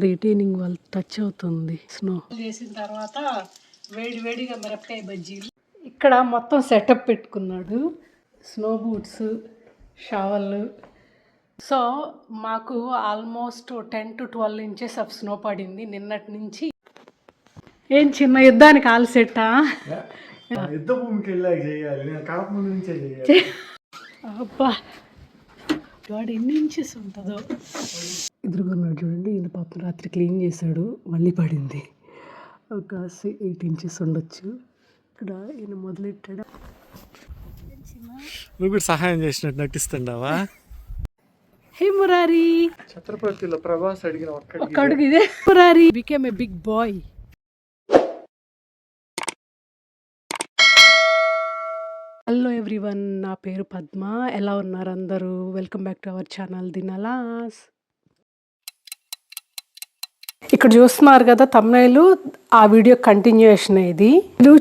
Retaining wall touch అవుతుంది. Snow చేసిన తర్వాత వేడి వేడిగా మిరపకాయ బజ్జీలు. ఇక్కడ మొత్తం సెటప్ పెట్టుకున్నాడు. Snow boots, shawl. సో మాకు almost 10 to 12 inches of snow పడింది నిన్నటి నుంచి. ఏం చిన్న యుద్ధానికి ఆల్ సెట్టా? యుద్ధ భూమికి వెళ్ళాక చేయాలి, నేను కాకముందు నుంచే చేయాలి. అబ్బా వాడు ఎన్ని ఇంచెస్ ఉంటుందో. ఎదురుకున్నాడు చూడండి, ఈయన పాపం రాత్రి క్లీన్ చేశాడు, మళ్ళీ పడింది. ఒక 8 inches ఉండొచ్చు. ఇక్కడ ఈయన మొదలెట్టాడు. నువ్వు కూడా సహాయం చేసినట్టు నటిస్తుండవా? హే మురారి, ఛత్రపతిలో ప్రభాస్ అడిగిన ఒక్క అడుగు ఇదే. Murari became a big boy. Hello everyone, నా పేరు పద్మ. ఎలా ఉన్నారు అందరూ? Welcome back to our channel దినలాస్. ఇక్కడ చూస్తున్నారు కదా తమ్నైల్, ఆ వీడియో కంటిన్యూషన్. ఇది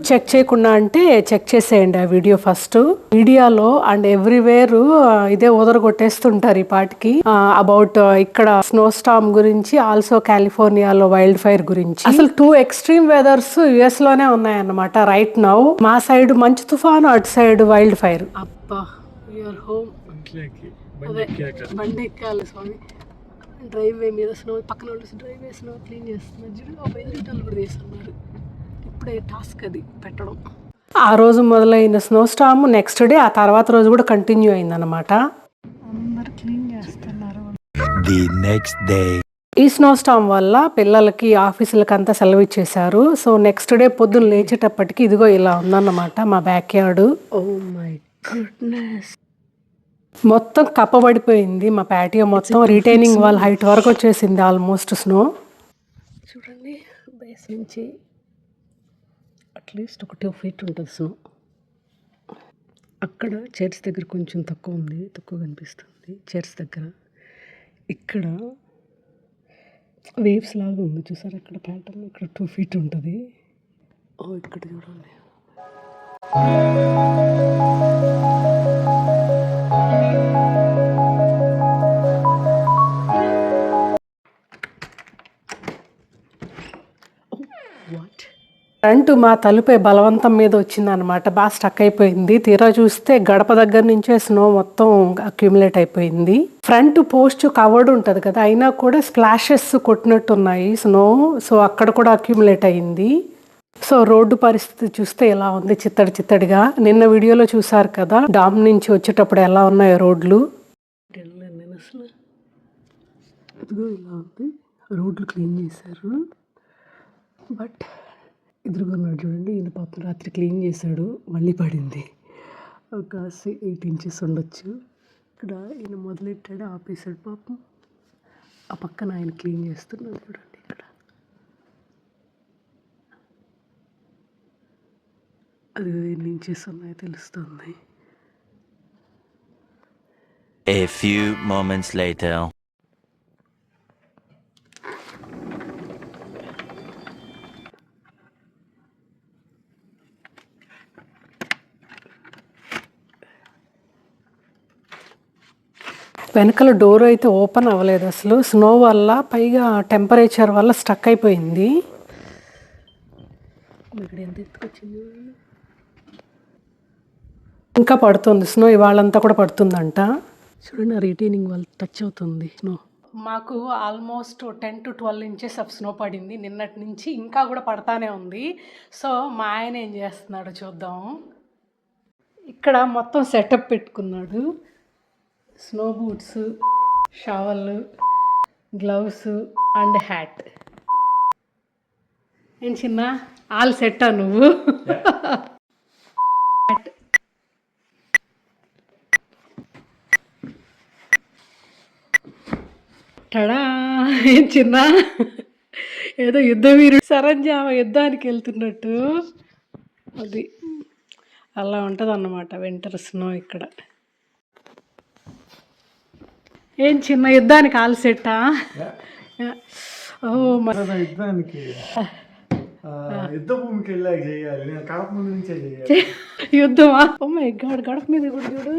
చెక్ చేయకుండా అంటే చెక్ చేసేయండి ఆ వీడియో ఫస్ట్. మీడియాలో అండ్ ఎవ్రీవేర్ ఇదే కొట్టేస్తుంటారు ఈ పాటికి అబౌట్ ఇక్కడ స్నో స్టార్మ్ గురించి, ఆల్సో కాలిఫోర్నియాలో వైల్డ్ ఫైర్ గురించి. అసలు 2 extreme వెదర్స్ యుఎస్ లోనే ఉన్నాయన్నమాట రైట్ నౌ. మా సైడ్ మంచు తుఫాను, అటు సైడ్ వైల్డ్ ఫైర్. అబ్బా యూర్ హోమ్ బండి ఎక్కాలి స్వామి. డ్రైవే మీద స్నో, పక్కన వాళ్ళు డ్రైవే స్నో క్లీన్ చేస్తున్నారు చూడు. ఒక 5 లీటర్లు కూడా చేస్తున్నారు. ఇప్పుడే టాస్క్ అది పెట్టడం. ఆ రోజు మొదలైన స్నో స్టార్మ్ నెక్స్ట్ డే, ఆ తర్వాత రోజు కూడా కంటిన్యూ అయిందన్నమాట. అందరు క్లీన్ చేస్తున్నారు. ది నెక్స్ట్ డే ఈ స్నో స్టార్మ్ వల్ల పిల్లలకి, ఆఫీసులకి అంతా సెలవు ఇచ్చేశారు. సో నెక్స్ట్ డే పొద్దున్న లేచేటప్పటికి ఇదిగో ఇలా ఉందన్నమాట మా backyard. Oh my goodness, మొత్తం కప్పబడిపోయింది మా ప్యాటియో మొత్తం. రిటైనింగ్ వాల్ హైట్ వరకు వచ్చేసింది ఆల్మోస్ట్ స్నో. చూడండి బేస్ నుంచి అట్లీస్ట్ ఒక 2 feet ఉంటుంది స్నో. అక్కడ చర్చ్ దగ్గర కొంచెం తక్కువ ఉంది, తక్కువ కనిపిస్తుంది చర్చ్ దగ్గర. ఇక్కడ వేవ్స్ లాగా ఉంది చూసారు, అక్కడ ప్యాటర్న్. ఇక్కడ 2 feet ఉంటుంది. ఓ ఇక్కడ చూడండి. ఫ్రంట్ మా తలుపే బలవంతం మీద వచ్చిందనమాట, బాగా స్టక్ అయిపోయింది. తీరా చూస్తే గడప దగ్గర నుంచే స్నో మొత్తం అక్యుములేట్ అయిపోయింది. ఫ్రంట్ పోస్ట్ కవర్డ్ ఉంటుంది కదా, అయినా కూడా స్ప్లాషెస్ కొట్టినట్టున్నాయి స్నో. సో అక్కడ కూడా అక్యుములేట్ అయింది. సో రోడ్డు పరిస్థితి చూస్తే ఎలా ఉంది, చిత్తడి చిత్తడిగా. నిన్న వీడియోలో చూసారు కదా డామ్ నుంచి వచ్చేటప్పుడు ఎలా ఉన్నాయో రోడ్లు. అసలు ఇదిగో ఇలా ఉంది, రోడ్లు క్లీన్ చేశారు. బట్ ఎదురుకున్నాడు చూడండి, ఈయన పాపం రాత్రి క్లీన్ చేశాడు, మళ్ళీ పడింది. ఒక 8 inches ఉండొచ్చు. ఇక్కడ ఈయన మొదలెట్టాడు, ఆపేసాడు పాపం. ఆ పక్కన ఆయన క్లీన్ చేస్తున్నాడు చూడండి. ఇక్కడ అది ఎన్ని ఇంచెస్ ఉన్నాయో తెలుస్తుంది. A few moments later. వెనకాల డోర్ అయితే ఓపెన్ అవ్వలేదు అసలు, స్నో వల్ల, పైగా టెంపరేచర్ వల్ల స్టక్ అయిపోయింది. ఇక్కడ ఎంత ఎత్తుకొచ్చింది, ఇంకా పడుతుంది స్నో. ఇవాళంతా కూడా పడుతుందంట. చూడండి ఆ రిటైనింగ్ వాల్ టచ్ అవుతుంది స్నో. మాకు almost 10 to 12 inches of snow పడింది నిన్నటి నుంచి, ఇంకా కూడా పడతానే ఉంది. సో మా ఆయన ఏం చేస్తున్నాడో చూద్దాం. ఇక్కడ మొత్తం సెటప్ పెట్టుకున్నాడు. Snow boots, shawl, gloves and hat. ఏం చిన్న ఆల్ సెట్టా నువ్వు? టడా, ఏం చిన్న ఏదో యుద్ధవీరుడు సరంజామ యుద్ధానికి వెళ్తున్నట్టు. అది అలా ఉంటుంది అన్నమాట వింటర్ స్నో ఇక్కడ. ఏం చిన్న యుద్ధానికి ఆల్ సెట్టా? ఓ యుద్ధానికి యుద్ధ భూమికి వెళ్ళాక చేయాలి, నేను కాకముందు నుంచే చేయాలి. యుద్ధమా? ఓ మై గాడ్, గడప మీద కూడా చూడు.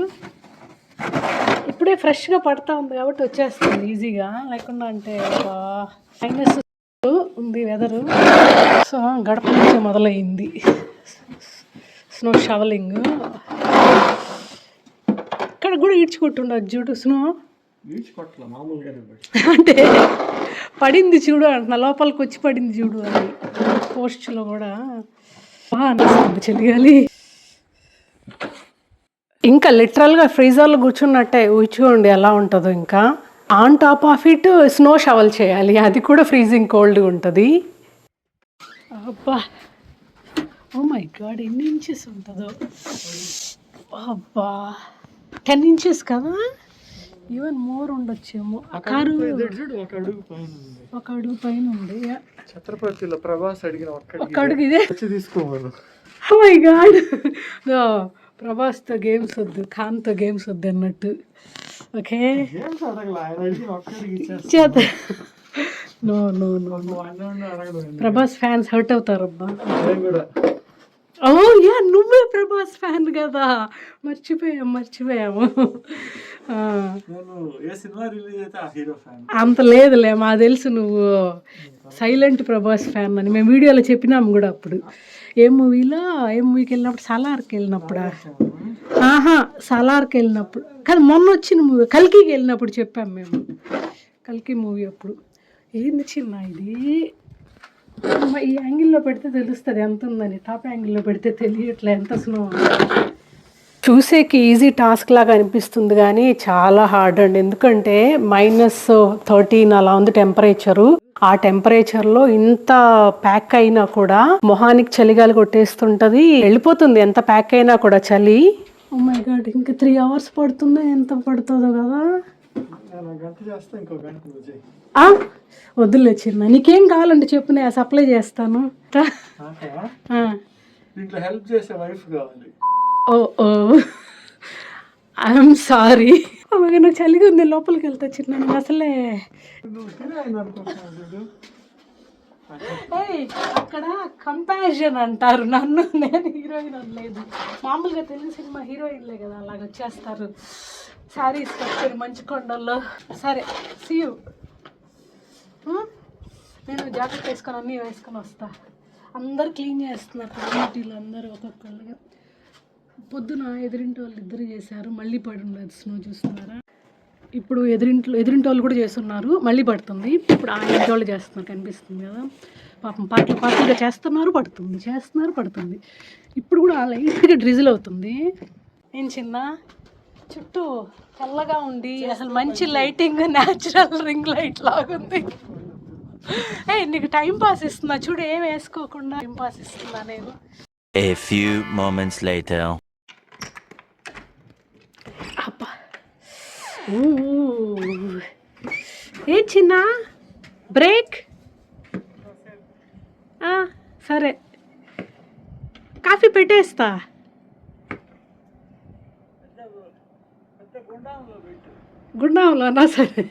ఇప్పుడే ఫ్రెష్గా పడతా ఉంది కాబట్టి వచ్చేస్తుంది ఈజీగా, లేకుండా అంటే మైనస్ ఉంది వెదరు. సో గడప నుంచే మొదలైంది స్నో షవలింగ్. ఇక్కడ కూడా ఈడ్చుకుంటుండదు చూడు స్నో, అంటే పడింది చూడు అంటున్నా, లోపలికి వచ్చి పడింది చూడు అని పోస్ట్లో కూడా బాగా అనిపిస్తుంది చలిగాలి. ఇంకా లిటరల్గా ఫ్రీజర్లో కూర్చున్నట్టే ఊహించుకోండి ఎలా ఉంటుందో. ఇంకా on top of it snow shovel చేయాలి, అది కూడా ఫ్రీజింగ్ కోల్డ్గా ఉంటుంది. అబ్బా ఓ మై గాడ్, ఎన్ని ఇంచెస్ ఉంటుందో. అబ్బా 10 inches కదా, ఈవెన్ మోర్ ఉండొచ్చేమో. కారు ఒక అడుగు పైన ఉంది. ఛత్రపతిలో ప్రభాస్ అడిగిన ఒక అడుగు ఇదే తీసుకోవాలి. ఓ మై గాడ్, ప్రభాస్తో గేమ్స్ వద్దు, ఖాన్తో గేమ్స్ వద్దు అన్నట్టు. Okay no no no, Prabhas fans hurt అవుతారబ్బా. ఓ యా, నువ్వే ప్రభాస్ ఫ్యాన్ కదా, మర్చిపోయాము. అంత లేదులే, మా తెలుసు నువ్వు సైలెంట్ ప్రభాస్ ఫ్యాన్ అని. మేము వీడియోలో చెప్పినాము కూడా అప్పుడు. ఏ మూవీకి వెళ్ళినప్పుడు, సలార్కి వెళ్ళినప్పుడు, సలార్కి వెళ్ళినప్పుడు కాదు, మొన్న వచ్చిన మూవీ కల్కికి వెళ్ళినప్పుడు చెప్పాము మేము. కల్కి మూవీ అప్పుడు. ఏంది చిన్న ఇది, ఈ యాంగిల్లో పెడితే తెలుస్తుంది ఎంత ఉందని, టాప్ యాంగిల్లో పెడితే తెలియట్లే ఎంత స్నో. చూసేకి ఈజీ టాస్క్ లాగా అనిపిస్తుంది కానీ చాలా హార్డ్ అండి. ఎందుకంటే -13 అలా ఉంది టెంపరేచరు. ఆ టెంపరేచర్లో ఇంత ప్యాక్ అయినా కూడా మొహానికి చలిగాలి కొట్టేస్తుంటది, వెళ్ళిపోతుంది ఎంత ప్యాక్ అయినా కూడా చలి. ఓ మై గాడ్, ఇంకా 3 hours పడుతుందో ఎంత పడుతుందో కదా. వద్దులే చిన్న, నీకేం కావాలంటే చెప్పు, నేను సప్లై చేస్తాను. హెల్ప్ చేసే వైఫ్ కావాలి. ఓ ఐఎమ్ సారీ. నాకు చలిగా ఉంది, లోపలికి వెళ్తా చిన్న. నేను అసలే అక్కడ కంపారిజన్ అంటారు నన్ను, నేను హీరోయిన్ అనలేదు. మామూలుగా తెలుగు సినిమా హీరోయిన్లే కదా అలాగ వచ్చేస్తారు శారీస్ కట్టుకొని మంచి కొండల్లో. సరే సీ యూ. నేను జాకెట్ వేసుకొని అన్నీ వేసుకొని వస్తా. అందరు క్లీన్ చేస్తున్నారు కమ్యూనిటీలో, అందరూ ఒక్కొక్కళ్ళుగా. పొద్దున ఎదురింటి వాళ్ళు ఇద్దరు చేశారు, మళ్ళీ పడి ఉండదు స్నో, చూస్తున్నారా. ఇప్పుడు ఎదురింటి వాళ్ళు కూడా చేస్తున్నారు, మళ్ళీ పడుతుంది. ఇప్పుడు ఆ ఇంటి వాళ్ళు చేస్తున్నారు, కనిపిస్తుంది కదా. పాపం పార్టీగా చేస్తున్నారు, పడుతుంది. ఇప్పుడు కూడా లైట్గా డ్రిజిల్ అవుతుంది. ఏం చిన్న, చుట్టూ చల్లగా ఉండి అసలు మంచి లైటింగ్, న్యాచురల్ రింగ్ లైట్ లాగుంది. నీకు టైం పాస్ ఇస్తున్నా చూడు, ఏం వేసుకోకుండా టైం పాస్ ఇస్తున్నా నేను. A few moments later. అబ్బా, ఏ చిన్న బ్రేక్. సరే కాఫీ పెట్టేస్తా. గుండంలోనా? సరే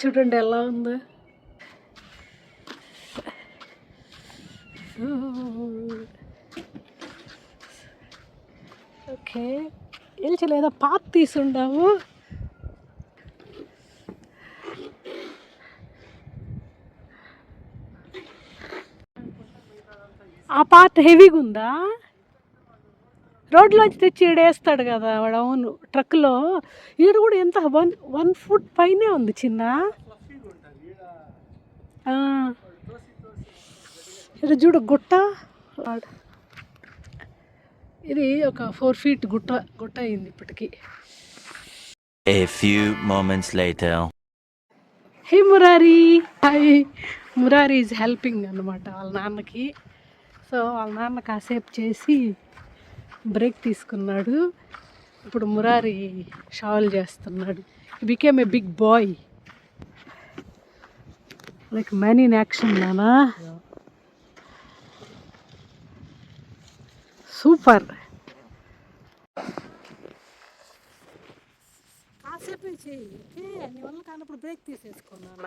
చూడండి ఎలా ఉందో. ఓకే, ఏదో పాత తీసుండావు. ఆ పార్ట్ హెవీగా ఉందా? రోడ్లోంచి తెచ్చి ఈడేస్తాడు కదా వాడు. అవును, ట్రక్లో. ఈడ కూడా ఎంత 1 foot పైనే ఉంది చిన్న. ఇది చూడు గుట్ట, ఇది ఒక 4 feet గుట్ట అయింది ఇప్పటికి. A few moments later. Hey Murari, hi. Murari is helping అన్నమాట వాళ్ళ నాన్నకి. సో వాళ్ళ నాన్న కాసేపు చేసి బ్రేక్ తీసుకున్నాడు. ఇప్పుడు మురారి షాల్ చేస్తున్నాడు. Became a big boy, like man in action నానా. సూపర్. కాసేపే చెయ్యి, ఓకే? నీ వల్ల కానప్పుడు బ్రేక్ తీసేసుకున్నాను,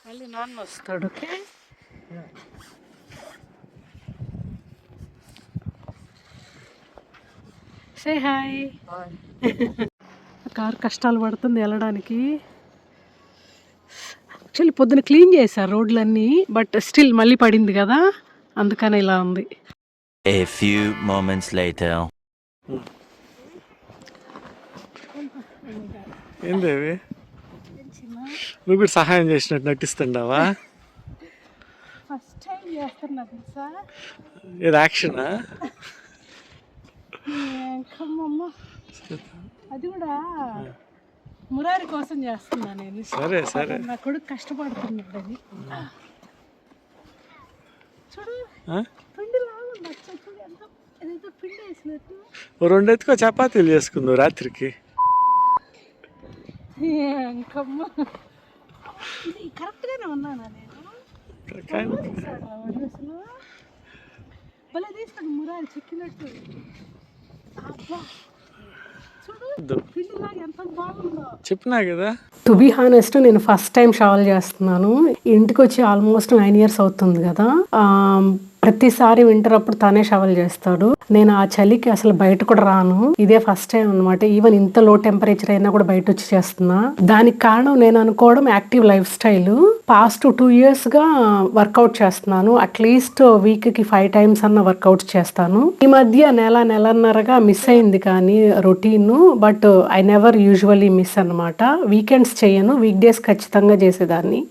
మళ్ళీ నాన్న వస్తాడు. Okay, say hi. కారు కష్టాలు పడుతుంది వెళ్ళడానికి. యాక్చువల్లీ పొద్దున క్లీన్ చేశారు రోడ్లన్నీ, బట్ స్టిల్ మళ్ళీ పడింది కదా, అందుకని ఇలా ఉంది. A few moments later. ఏందేవి నువ్వు కూడా సహాయం చేసినట్టు నటిస్తుండవా? ఫస్ట్ టైం చేస్తున్నా తెలుసా. ఇది యాక్షనా? అది కూడా మురారి కోసం చేస్తున్నా నేను. సరే సరే. నా కొడుకు కష్టపడుతున్నాడు అది. చూడు పిండి లాగా చూడు ఎంత ఏదైతే పిండి వేసినట్టు. ఓ 2 ఎత్తుకో చపాతీలు చేసుకుందాం రాత్రికి. ఇంకమ్మ ఇది కరెక్ట్గానే ఉన్నానా నేను? అసలు భలే తీస్తాడు మురారి చెక్కినట్టు. చెప్పినా కదా. టు బీ హానెస్ట్, నేను ఫస్ట్ టైం షవల్ చేస్తున్నాను. ఇంటికి వచ్చి ఆల్మోస్ట్ 9 years అవుతుంది కదా. ప్రతిసారి వింటర్ అప్పుడు తనే షవల్ చేస్తాడు. నేను ఆ చలికి అసలు బయట కూడా రాను. ఇదే ఫస్ట్ టైం అనమాట. ఈవెన్ ఇంత లో టెంపరేచర్ అయినా కూడా బయట వచ్చి చేస్తున్నా. దానికి కారణం నేను అనుకోవడం active lifestyle. Past 2 years గా వర్కౌట్ చేస్తున్నాను. అట్లీస్ట్ వీక్కి 5 times అన్న వర్కౌట్స్ చేస్తాను. ఈ మధ్య నెలన్నరగా మిస్ అయింది కానీ routine. But I never usually miss అనమాట. వీకెండ్స్ చేయను, వీక్ డేస్ ఖచ్చితంగా చేసేదాన్ని.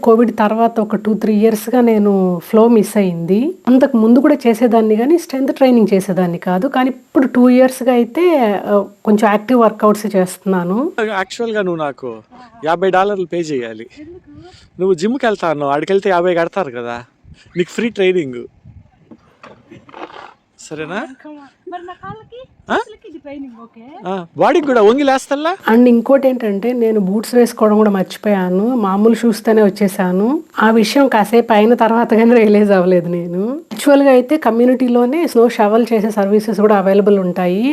కోవిడ్ తర్వాత ఒక 2-3 years గా నేను ఫ్లో మిస్ అయింది. అంతకు ముందు కూడా చేసేదాన్ని కానీ స్ట్రెంత్ ట్రైనింగ్ చేసేదాన్ని కాదు. కానీ ఇప్పుడు 2 years గా అయితే కొంచెం యాక్టివ్ వర్కౌట్స్ చేస్తున్నాను. యాక్చువల్గా నువ్వు నాకు $50 పే చేయాలి. నువ్వు జిమ్కి వెళ్తాను, ఆడికి వెళ్తే 50 కడతారు కదా, నీకు ఫ్రీ ట్రైనింగ్. సరేనా? బాడీకి కూడా వంగిలేస్తల్లా. అండ్ ఇంకోటి ఏంటంటే నేను బూట్స్ వేసుకోవడం కూడా మర్చిపోయాను. మామూలు షూస్తోనే వచ్చేసాను. ఆ విషయం కాసేపు అయిన తర్వాత కానీ రియలైజ్ అవ్వలేదు నేను. యాక్చువల్గా అయితే కమ్యూనిటీలోనే స్నో షవల్ చేసే సర్వీసెస్ కూడా అవైలబుల్ ఉంటాయి.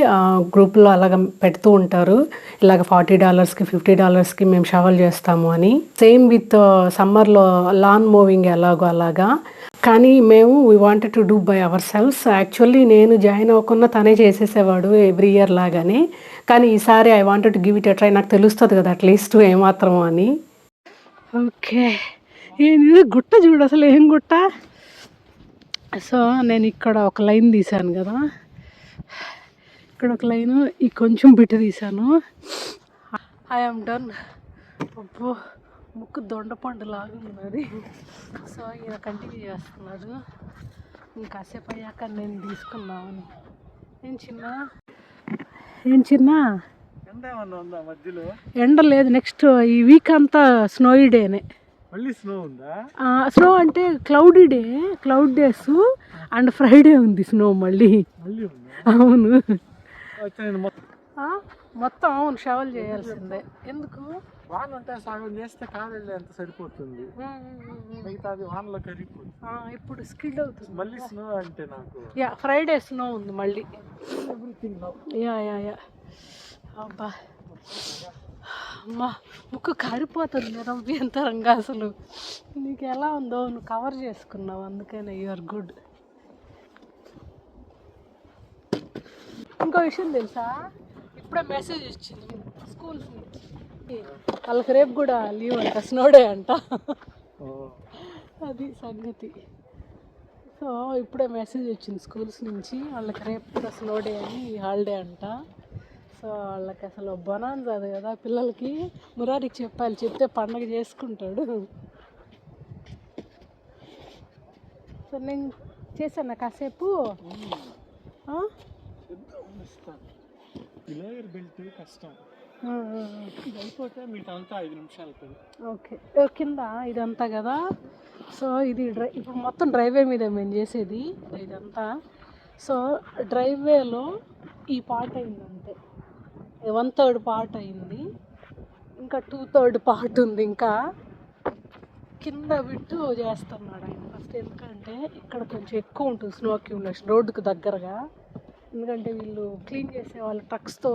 గ్రూప్లో అలాగ పెడుతూ ఉంటారు. ఇలాగ $40కి $50కి మేము షవల్ చేస్తాము అని. సేమ్ విత్ సమ్మర్లో లాన్ మూవింగ్ ఎలాగో అలాగా. కానీ మేము we wanted to do by our selfs. Actually నేను జాయిన్ అవ్వకుండా తనే చేసేసేవాడు ఎవ్రీ ఇయర్ లాగానే. కానీ ఈసారి I wanted to give it a try. నాకు తెలుస్తుంది కదా అట్లీస్ట్ ఏమాత్రమో అని. ఓకే, ఏంది గుట్ట చూడు అసలు ఏం గుట్ట. సో నేను ఇక్కడ ఒక లైన్ తీశాను కదా, ఇక్కడ ఒక లైను, ఈ కొంచెం బిట్టు తీశాను. I'm done. అబ్బో ముక్కు దొండపండు లాగుంది అది. సో ఈయన కంటిన్యూ చేస్తున్నాడు. ఇంకాసేపు అయ్యాక నేను తీసుకున్నాను. ఏం చిన్న ఎండ లేదు. నెక్స్ట్ ఈ వీక్ అంతా స్నోయి డేనే. స్నో అంటే క్లౌడ్ డేస్ అండ్ ఫ్రైడే ఉంది స్నో మళ్ళీ. అవును మొత్తం అవును షవల్ చేయాల్సిందే. ఎందుకు వాన ఉంటే సగం చేస్తే కాలేజీ ఎంత సరిపోతుంది, మిగతాది వానలో కరిగిపోతుంది. ఇప్పుడు స్కిడ్ అవుతుంది మళ్ళీ స్నో అంటే నాకు ఫ్రైడే స్నో ఉంది మళ్ళీ. ఎవ్రీథింగ్ యా అబ్బా అమ్మా ముక్కు కారిపోతుంది నిరంతరంగా. అసలు నీకు ఎలా ఉందో నువ్వు కవర్ చేసుకున్నావు, అందుకనే యు ఆర్ గుడ్. ఇంకో విషయం తెలుసా, ఇప్పుడే మెసేజ్ వచ్చింది స్కూల్స్ నుంచి. వాళ్ళకి రేపు కూడా లీవ్ అంట, స్నో డే అంట. అది సంగతి. సో ఇప్పుడే మెసేజ్ వచ్చింది స్కూల్స్ నుంచి, వాళ్ళకి రేపు కూడా స్నో డే అని హాలిడే అంట. సో వాళ్ళకి అసలు బొనాన్స్ అది కదా పిల్లలకి. మురారికి చెప్పాలి, చెప్తే పండగ చేసుకుంటాడు. సో నేను చేశాను కాసేపు. కష్టం అయిపోతే మీకంతా 5 నిమిషాలు. ఓకే కింద ఇదంతా కదా. సో ఇది ఇప్పుడు మొత్తం డ్రైవే మీద మేము చేసేది ఇదంతా. సో డ్రైవేలో ఈ పార్ట్ అయింది అంతే, 1/3 పార్ట్ అయింది. ఇంకా 2/3 పార్ట్ ఉంది. ఇంకా కింద బిట్టు చేస్తున్నాడు ఆయన ఫస్ట్. ఎందుకంటే ఇక్కడ కొంచెం ఎక్కువ ఉంటుంది స్నో అక్యుములేషన్ రోడ్డుకు దగ్గరగా. ఎందుకంటే వీళ్ళు క్లీన్ చేసే వాళ్ళు ట్రక్స్తో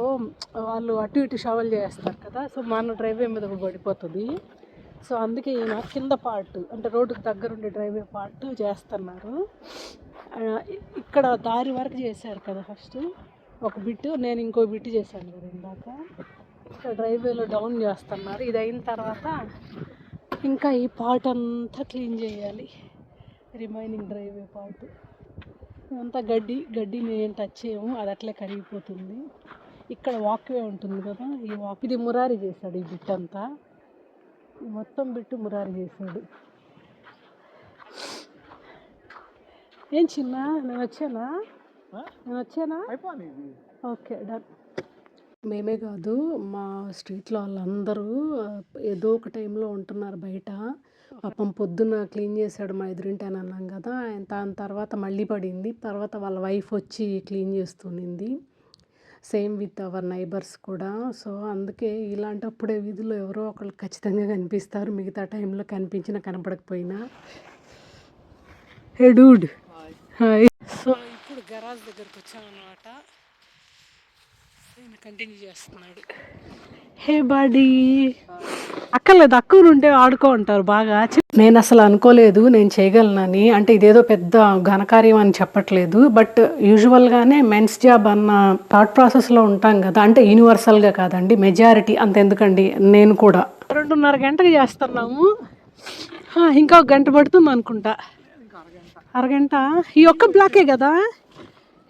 వాళ్ళు అటు ఇటు షవల్ చేస్తారు కదా. సో మన డ్రైవే మీద పడిపోతుంది. సో అందుకే ఈయన కింద పార్ట్ అంటే రోడ్డుకు దగ్గరుండే డ్రైవే పార్ట్ చేస్తున్నారు. ఇక్కడ దారి వరకు చేశారు కదా ఫస్ట్ ఒక బిట్టు, నేను ఇంకో బిట్టు చేశాను కదా ఇందాక. ఇక్కడ డ్రైవేలో డౌన్ చేస్తున్నారు. ఇది అయిన తర్వాత ఇంకా ఈ పార్ట్ అంతా క్లీన్ చేయాలి, రిమైనింగ్ డ్రైవే పార్ట్. ఇదంతా గడ్డిని ఏం టచ్ చేయము, అది అట్లే కరిగిపోతుంది. ఇక్కడ వాక్వే ఉంటుంది కదా, ఈ వాక్ ఇది మురారి చేశాడు. ఈ బిట్ అంతా, ఈ మొత్తం బిట్టు మురారి చేశాడు. ఏం చిన్న నేను వచ్చానా ఓకే డన్. మేమే కాదు, మా స్ట్రీట్లో వాళ్ళందరూ ఏదో ఒక టైంలో ఉంటున్నారు బయట. పాపం పొద్దున్న క్లీన్ చేశాడు మా ఎదురింటి అని అన్నాం కదా, దాని తర్వాత మళ్ళీ పడింది. తర్వాత వాళ్ళ వైఫ్ వచ్చి క్లీన్ చేస్తుంది. సేమ్ విత్ అవర్ నైబర్స్ కూడా. సో అందుకే ఇలాంటప్పుడే వీధిలో ఎవరో ఒకళ్ళు ఖచ్చితంగా కనిపిస్తారు, మిగతా టైంలో కనిపించినా కనపడకపోయినా. హే డూడ్, హాయ్. సో ఇప్పుడు గరాజ్ దగ్గరకు వచ్చామన్నమాట. కంటిన్యూ చేస్తున్నాడు. హే బాడీ, అక్కర్లేదు, అక్కలు ఉంటే ఆడుకో ఉంటారు బాగా. నేను అసలు అనుకోలేదు నేను చేయగలనని. అంటే ఇదేదో పెద్ద ఘనకార్యం అని చెప్పట్లేదు, బట్ యూజువల్గానే మెన్స్ జాబ్ అన్న థాట్ ప్రాసెస్లో ఉంటాం కదా. అంటే యూనివర్సల్గా కాదండి, మెజారిటీ. అంతెందుకండి, నేను కూడా 2:30 గంటకి చేస్తున్నాము. ఇంకా 1 గంట పడుతుంది అనుకుంటా, అరగంట. ఈ ఒక్క బ్లాకే కదా,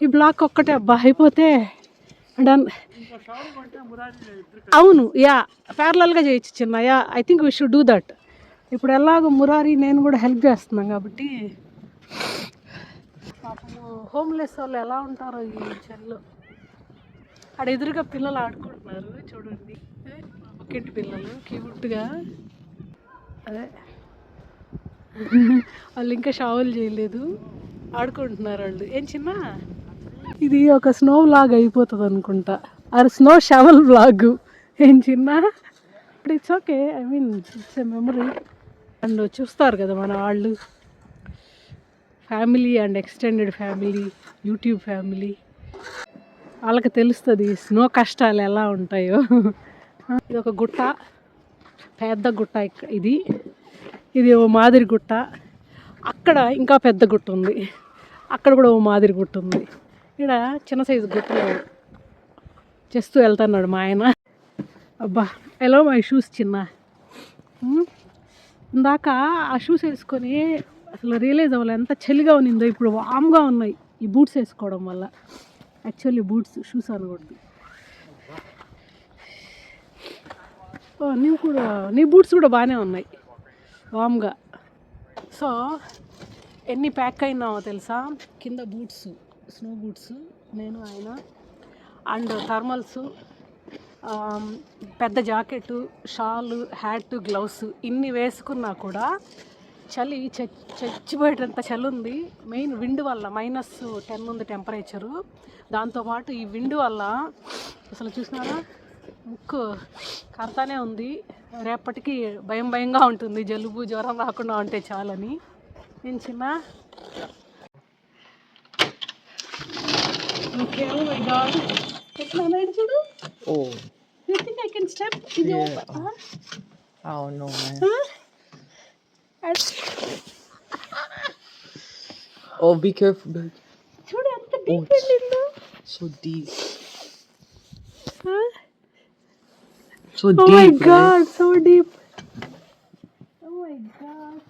ఈ బ్లాక్ ఒక్కటే అబ్బా అయిపోతే డన్. అవును, యా ప్యారలల్గా చేయొచ్చు చిన్న. Yeah I think we should do that. ఇప్పుడు ఎలాగో మురారి నేను కూడా హెల్ప్ చేస్తున్నాం కాబట్టి. పాపము హోమ్లెస్ వాళ్ళు ఎలా ఉంటారో ఈ చెల్లో. అక్కడ ఎదురుగా పిల్లలు ఆడుకుంటున్నారు చూడండి, పక్కింటి పిల్లలు క్యూట్గా. అదే వాళ్ళు ఇంకా షావులు చేయలేదు, ఆడుకుంటున్నారు వాళ్ళు. ఏం చిన్న, ఇది ఒక స్నో వ్లాగ్ అయిపోతుంది అనుకుంటా, అది స్నో షవల్ వ్లాగ్. ఏం చిన్న, but it's okay, I mean it's a memory. And చూస్తారు కదా మన వాళ్ళు, family and extended family, YouTube family, వాళ్ళకి తెలుస్తుంది స్నో కష్టాలు ఎలా ఉంటాయో. ఇది ఒక గుట్ట, పెద్ద గుట్ట. ఇది ఓ మాదిరి గుట్ట. అక్కడ ఇంకా పెద్ద గుట్ట ఉంది, అక్కడ కూడా ఓ మాదిరి గుట్ట ఉంది. ఇక్కడ చిన్న సైజు గుట్టలో చేస్తూ వెళ్తున్నాడు మా ఆయన. అబ్బా ఎలా మై షూస్ చిన్న. ఇందాక ఆ షూస్ వేసుకొని అసలు రియలైజ్ అవ్వాలి ఎంత చలిగా ఉన్నిందో. ఇప్పుడు వామ్గా ఉన్నాయి ఈ బూట్స్ వేసుకోవడం వల్ల. యాక్చువల్లీ బూట్స్, షూస్ అనకూడదు. నీ బూట్స్ కూడా బాగానే ఉన్నాయి వామ్గా. సో ఎన్ని ప్యాక్ అయినావో తెలుసా, కింద బూట్స్, స్నో బూట్స్ నేను ఆయన, అండ్ థర్మల్స్, పెద్ద జాకెట్, షాలు, హ్యాట్, గ్లౌస్ ఇన్ని వేసుకున్నా కూడా చలి చచ్చిపోయేటంత చలి ఉంది. మెయిన్ విండ్ వల్ల -10 ఉంది టెంపరేచరు. దాంతోపాటు ఈ విండ్ వల్ల అసలు చూసినారా ముక్కు కడతానే ఉంది. రేపటికి భయంగా ఉంటుంది, జలుబు జ్వరం రాకుండా ఉంటే చాలని. నేను చిన్న ఓకే. ఓ మై గాడ్, ఎట్లా ఉన్నాడు చూడు. Oh, you think I can step ఇది? oh no, man. Oh, be careful, babe. చూడు ఎంత డీప్ వెళ్ళిందో. So deep. So Oh deep, my man. god, so deep. Oh my god.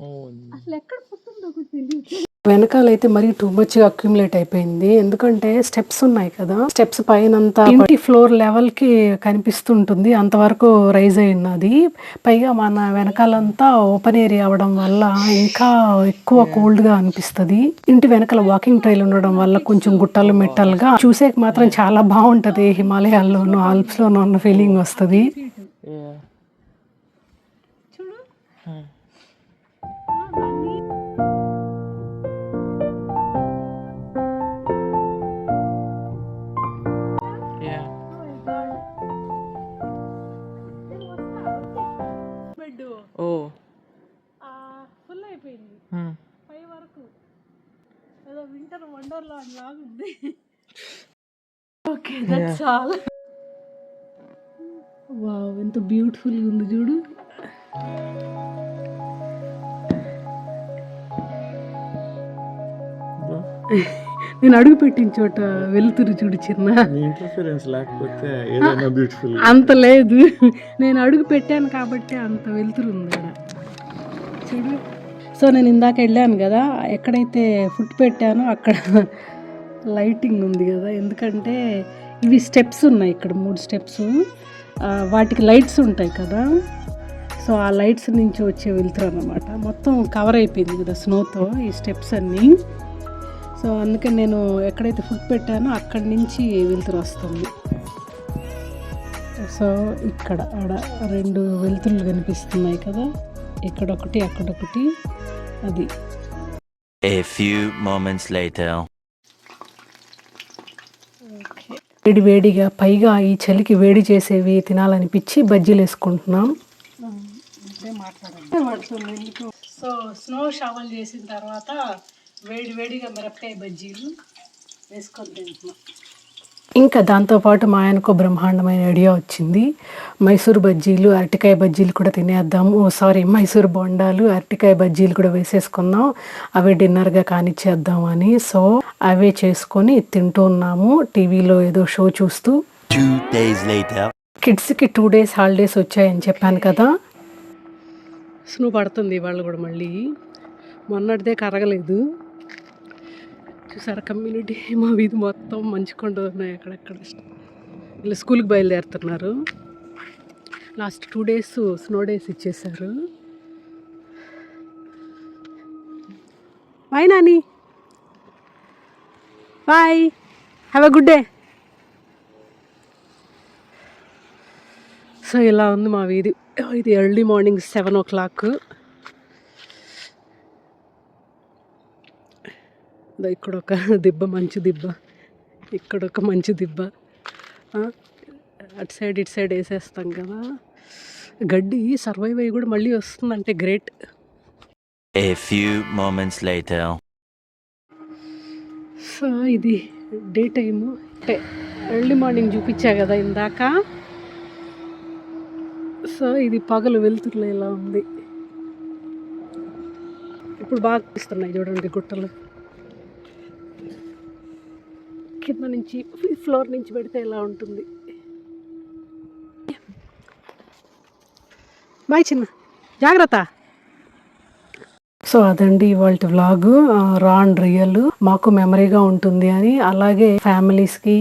Oh no. అసలు ఎక్కడ పుట్టిందో కూడా తెలియదు. వెనకాలైతే మరీ టూ మచ్గా అక్యుములేట్ అయిపోయింది. ఎందుకంటే స్టెప్స్ ఉన్నాయి కదా, స్టెప్స్ పైనంతా ఇంటి ఫ్లోర్ లెవెల్కి కనిపిస్తుంటుంది, అంతవరకు రైజ్ అయి ఉన్నది. పైగా మన వెనకాలంతా ఓపెన్ ఏరియా అవ్వడం వల్ల ఇంకా ఎక్కువ కోల్డ్గా అనిపిస్తుంది. ఇంటి వెనకాల వాకింగ్ ట్రైల్ ఉండడం వల్ల కొంచెం గుట్టలు మిట్టలుగా చూసేకి మాత్రం చాలా బాగుంటుంది. హిమాలయాల్లోనూ ఆల్ప్స్లోనూ ఉన్న ఫీలింగ్ వస్తుంది. Yeah. చూడు. Yeah. Bed Oh. ఫుల్ అయిపోయింది Hmm. పై వరకు. ఏదో వింటర్ వండర్లా లాగుంది. Okay, that's all. వావ్, ఎంత బ్యూటిఫుల్గా ఉంది చూడు. నేను అడుగు పెట్టిన చోట వెలుతురు చూడు చిన్న, నీ ఇంటర్ఫరెన్స్ లేకపోతే ఏదైనా బ్యూటిఫుల్. అంత లేదు. నేను అడుగు పెట్టాను కాబట్టి అంత వెలుతురు ఉంది అక్కడ చూడు. సో నేను ఇందాక వెళ్ళాను కదా, ఎక్కడైతే ఫుడ్ పెట్టానో అక్కడ లైటింగ్ ఉంది కదా, ఎందుకంటే ఇవి స్టెప్స్ ఉన్నాయి ఇక్కడ 3 స్టెప్స్, వాటికి లైట్స్ ఉంటాయి కదా. సో ఆ లైట్స్ నుంచి వచ్చే వెలుతురు అన్నమాట. మొత్తం కవర్ అయిపోయింది కదా స్నోతో ఈ స్టెప్స్ అన్నీ. సో అందుకని నేను ఎక్కడైతే ఫుడ్ పెట్టానో అక్కడి నుంచి వెలుతురు వస్తుంది. సో ఇక్కడ ఆడ 2 వెలుతురులు కనిపిస్తున్నాయి కదా, ఇక్కడొకటి అక్కడొకటి, అది. A few moments later. వేడి వేడిగా పైగా ఈ చలికి వేడి చేసేవి తినాలనిపించి బజ్జీలు వేసుకుంటున్నాం. సో స్నో షవల్ చేసిన తర్వాత వేడి వేడిగా మిరపకాయ బజ్జీలు వేసుకొని తింటున్నాం. ఇంకా దాంతోపాటు మా ఆయనకు బ్రహ్మాండమైన ఐడియా వచ్చింది. మైసూర్ బజ్జీలు, అరటికాయ బజ్జీలు కూడా తినేద్దాము. మైసూర్ బొండాలు, అరటికాయ బజ్జీలు కూడా వేసేసుకుందాం, అవే డిన్నర్గా కానిచ్చేద్దాం అని. సో అవే చేసుకొని తింటూ ఉన్నాము, టీవీలో ఏదో షో చూస్తూ. 2 days later. కిడ్స్కి 2 days హాలిడేస్ వచ్చాయని చెప్పాను కదా. స్నో పడుతుంది ఇవాళ కూడా మళ్ళీ, మొన్నటిదే కరగలేదు. చూసారా కమ్యూనిటీ, మా వీధి మొత్తం మంచు కొండలు ఉన్నాయి అక్కడక్కడ. వీళ్ళు స్కూల్కి బయలుదేరుతున్నారు. లాస్ట్ 2 days స్నో డేస్ ఇచ్చేసారు. Bye Nani, bye, have a good day. So ఇలా ఉంది మా వీధి. ఇది ఎర్లీ మార్నింగ్ 7 o'clock. ఇక్కడ ఒక దిబ్బ, మంచు దిబ్బ, ఇక్కడ ఒక మంచు దిబ్బ, అటు సైడ్ ఇటు సైడ్ వేసేస్తాం కదా. గడ్డి సర్వైవ్ అయ్యి కూడా మళ్ళీ వస్తుందంటే great. A few moments later. So ఇది డే టైము, ఎర్లీ మార్నింగ్ చూపించా కదా ఇందాక. సో ఇది పగలు వెలుతురులో ఇలా ఉంది. ఇప్పుడు బాగా ఇస్తున్నాయి చూడండి గుట్టలు. కింద నుంచి ఫ్లోర్ నుంచి పెడితే ఎలా ఉంటుంది. బాయ్ చిన్న, జాగ్రత్త. సో అదండి ఇవాళ వ్లాగ్, రా అండ్ రియల్. మాకు మెమరీగా ఉంటుంది అని, అలాగే ఫ్యామిలీస్కి,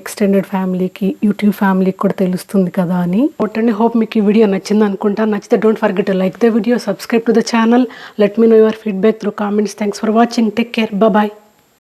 ఎక్స్టెండెడ్ ఫ్యామిలీకి, యూట్యూబ్ ఫ్యామిలీకి కూడా తెలుస్తుంది కదా అని. హోప్ మీకు ఈ వీడియో నచ్చింది అనుకుంటా. నచ్చితే don't forget to like the video, subscribe to the channel, let me know your feedback through comments. Thanks for watching, take care, bye.